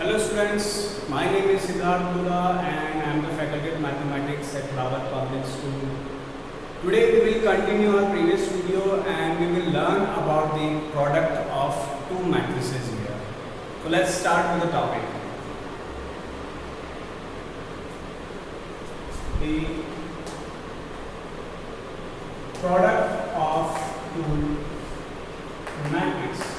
Hello students, my name is Siddharth Dura and I am the faculty of mathematics at Rawat Public School. Today we will continue our previous video and we will learn about the product of two matrices here. So let's start with the topic. The product of two matrices.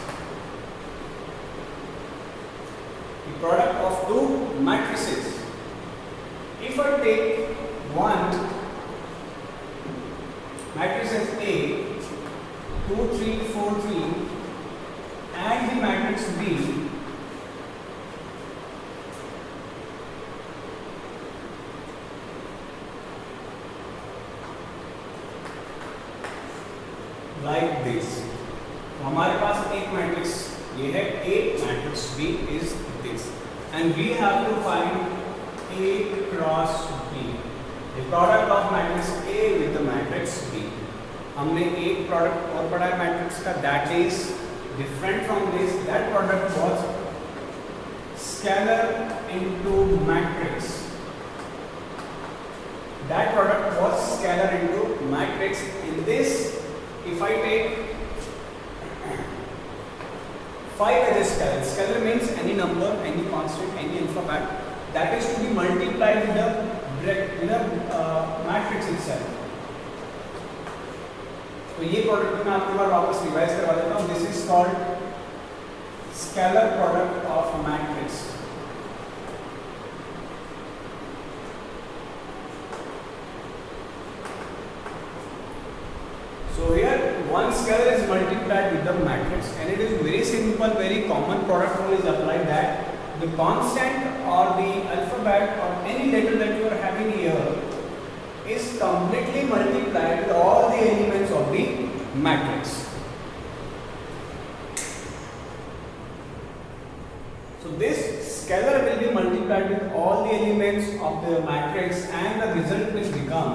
The product of two matrices. If I take one matrix as A, 2, 3, 4, 3 and the matrix B, like this. तो हमारे पास एक matrix ये है A, matrix B is this, and we have to find A cross B, the product of matrix A with the matrix B. हमने एक product और पढ़ा है मैट्रिक्स का, that is different from this. That product was scalar into matrix. That product was scalar into matrix. In this, if I take 5 as a scalar. Scalar means any number, any constant, any alphabet that is to be multiplied with the matrix itself. तो ये product मैं आपके बार वापस revise करवा देता हूँ. This is called scalar product of matrix. So here one scalar is multiplied with the matrix and it is very simple, very common product rule is applied that the constant or the alphabet or any letter that you are having here is completely multiplied with all the elements of the matrix. So this scalar will be multiplied with all the elements of the matrix and the result will become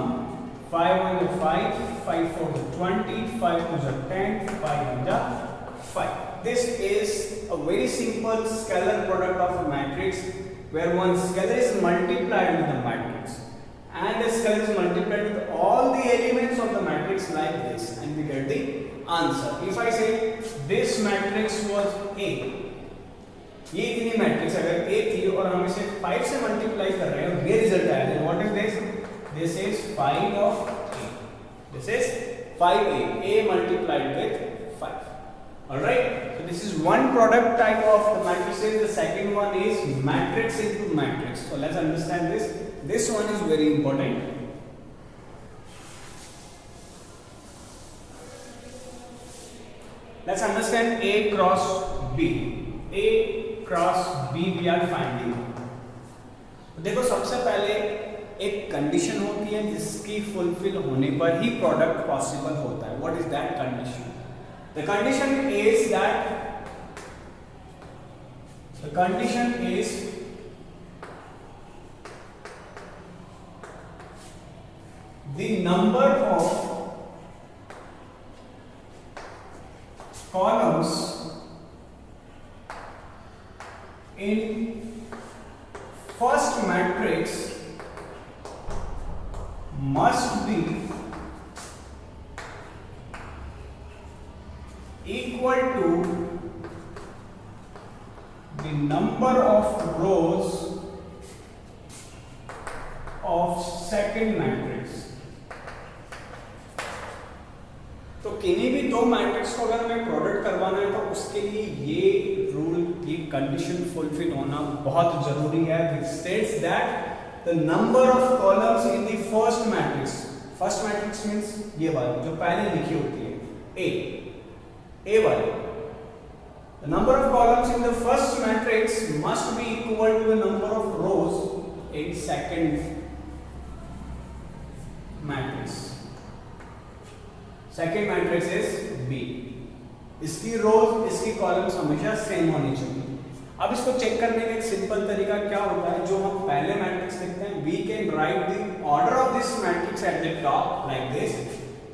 5 1 is 5, 5 4 is 20, 5 2 is 10, 5 1 is 5. This is a very simple scalar product of a matrix where one scalar is multiplied with the matrix and the scalar is multiplied with all the elements of the matrix like this and we get the answer. If I say this matrix was A, ये इतनी matrix अगर A थी और हम इसे 5 से multiply कर रहे हैं और ये रिजल्ट आया, then what is this? This is 5 of A. This is 5A. A multiplied with 5. Alright. So this is one product type of the matrices. The second one is matrix into matrix. So let's understand this. This one is very important. Let's understand A cross B. A cross B we are finding. देखो सबसे पहले एक condition होती है जिसकी fulfil होने पर ही product possible होता है. What is that condition? The condition is the number of columns in first matrix must be equal to the number of rows of second matrix. तो किन्हीं भी दो मैट्रिक्स को अगर हमें प्रोडक्ट करवाना है तो उसके लिए ये रूल, ये कंडीशन फुलफिल होना बहुत जरूरी है. which states that the number of columns in the first matrix means ये वाली जो पहले लिखी होती है A वाली. The number of columns in the first matrix must be equal to the number of rows in second matrix. Second matrix is B. इसकी rows, इसकी columns हमेशा सेम होनी चाहिए. अब इसको चेक करने का एक सिंपल तरीका क्या होता है, जो हम पहले मैट्रिक्स लिखते हैं, we can write the order of this matrix at the top like this.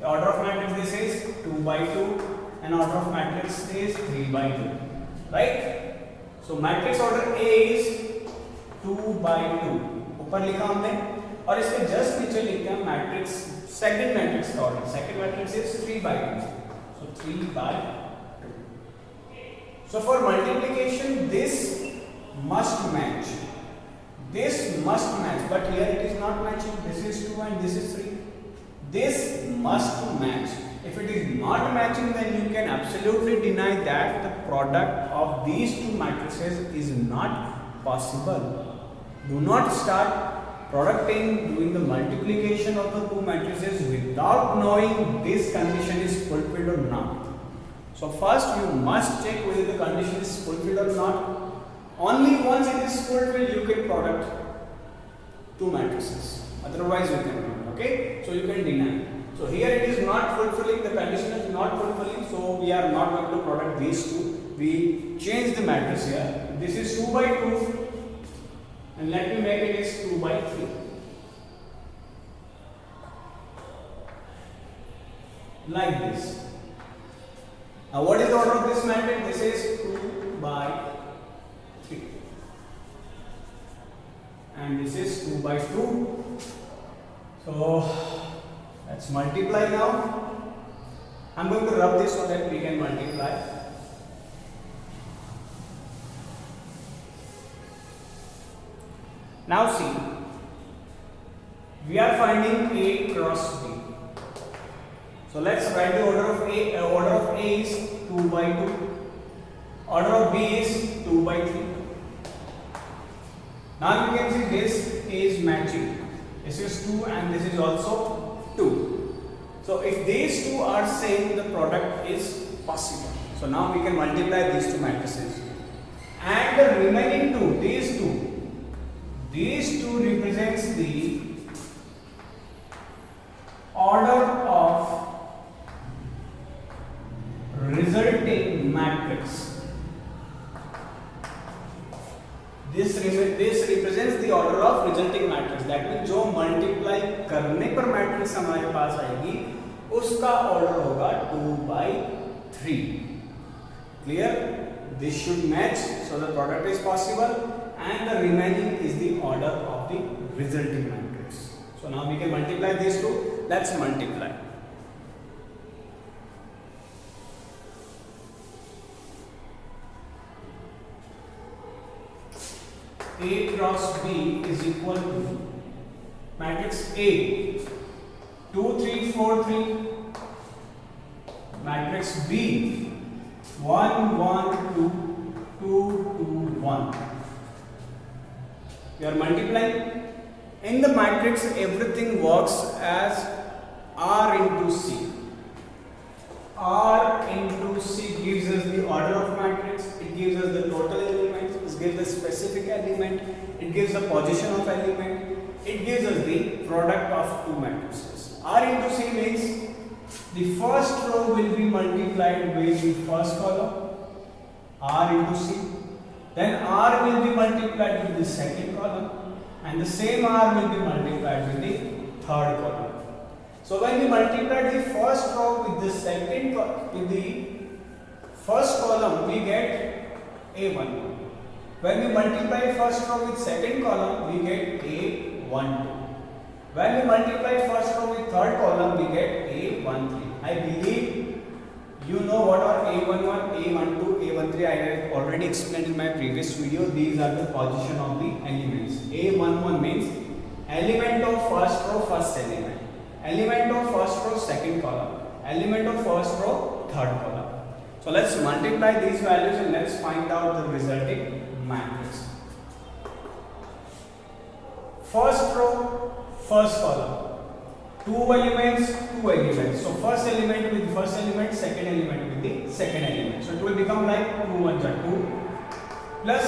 The order of matrix this is 2 by 2 and order of matrix is 3 by 2, right? So matrix order A is 2 ऊपर लिखा हमने, और इसके just नीचे लिखते हैं matrix, second matrix का order. Second matrix is 3/2. So 3/2. So for multiplication this must match. This must match, but here it is not matching. This is 2 and this is 3. This must match. If it is not matching, then you can absolutely deny that the product of these two matrices is not possible. Do not start producting, doing the multiplication of the two matrices without knowing this condition is fulfilled or not. So first you must check whether the condition is fulfilled or not. Only once it is fulfilled you can product two matrices. Otherwise you cannot. Okay? So you can deny. So here it is not fulfilling, the condition is not fulfilling, so we are not going to product these two. We change the matrix here. This is 2/2 and let me make it is 2/3. Like this. Now what is the order of this matrix? This is 2/3 and this is 2/2. So let's multiply now. I'm going to rub this so that we can multiply. Now see, we are finding A cross B. So let's write the order of A. Order of A is 2/2. Order of B is 2/3. Now you can see this is matching. This is 2 and this is also 2. So if these two are same, the product is possible. So now we can multiply these two matrices. And the remaining two, these two represents the order of resulting matrix. This represents the order of resulting matrix. That means जो multiply करने पर matrix हमारे पास आएगी उसका order होगा 2/3. Clear? This should match, so the product is possible, and the remaining is the order of the resulting matrix. So now we can multiply these two. Let's multiply. A cross B is equal to matrix A 2 3 4 3, matrix B 1 1 2 2 2 1. We are multiplying. In the matrix everything works as R into C. R into C gives us the order of matrix, it gives us the total elements, it gives the specific element, it gives the position of element, it gives us the product of two matrices. R into C means the first row will be multiplied with the first column, R into C. Then R will be multiplied with the second column, and the same R will be multiplied with the third column. So when we multiply the first row with the first column, we get A1. When we multiply first row with second column, we get A12. When we multiply first row with third column, we get A13. I believe you know what are A11, A12, A13. I have already explained in my previous video. These are the position of the elements. A11 means element of first row, first element. Element of first row, second column. Element of first row, third column. So let's multiply these values and let's find out the resulting matrix. First row, first column. Two elements. So first element with first element, second element with the second element. So it will become like 2 1 are 2 plus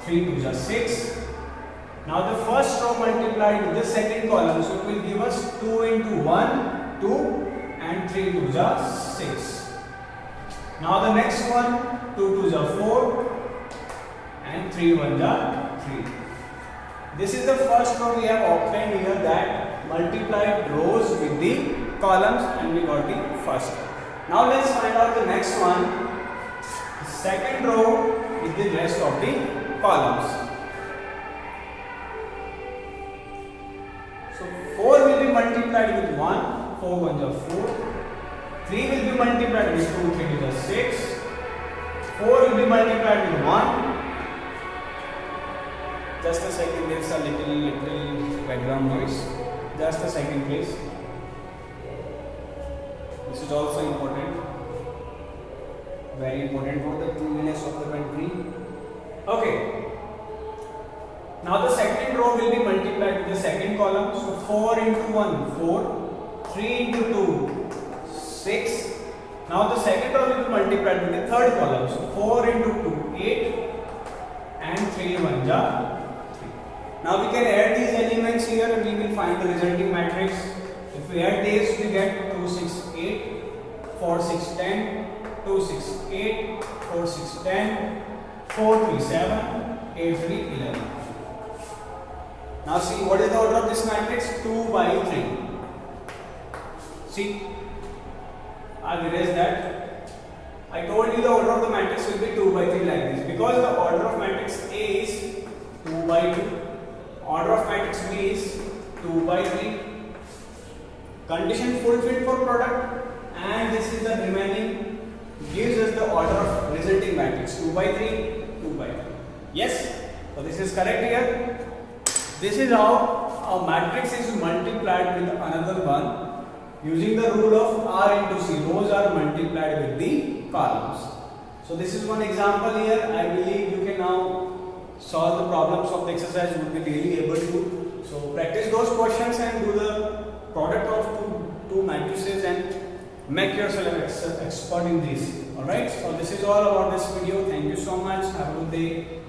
3 2 are 6. Now the first row multiplied with the second column, so it will give us 2 into 1, 2 and 3 2s are 6. Now the next one, 2 2s are 4 and 3 1s are 3. This is the first row we have obtained here, that multiplied rows with the columns, and we got the first row. Now let's find out the next one, second row with the rest of the columns. multiplied with 1, 4 1s are 4. 3 will be multiplied with 2, 3 2s are 6. 4 will be multiplied with 1. Just a second, there's a little background noise. Just a second, please. This is also important. Very important for the cleanliness of the country. Okay. Now the second row will be multiplied with the second column. So 4 into 1, 4. 3 into 2, 6. Now the second row will be multiplied with the third column. So 4 into 2, 8. And 3 1s are 3. Now we can add these elements here and we will find the resulting matrix. If we add these, we get 2 6 8, 4 6 10, 2 6 8, 4 6 10, 4 3 7, 8 3 11. Now see, what is the order of this matrix? 2 by 3. See, I'll erase that. I told you the order of the matrix will be 2 by 3 like this. Because the order of matrix A is 2 by 2. Order of matrix B is 2 by 3. Condition fulfilled for product, and this is the remaining, gives us the order of resulting matrix 2 by 3, 2 by 3. Yes? So this is correct here. This is how a matrix is multiplied with another one using the rule of R into C. Rows are multiplied with the columns. So this is one example here. I believe you can now solve the problems of the exercise. You will be really able to. So practice those questions and do the product of two matrices and make yourself expert in this. Alright. So this is all about this video. Thank you so much. Have a good day.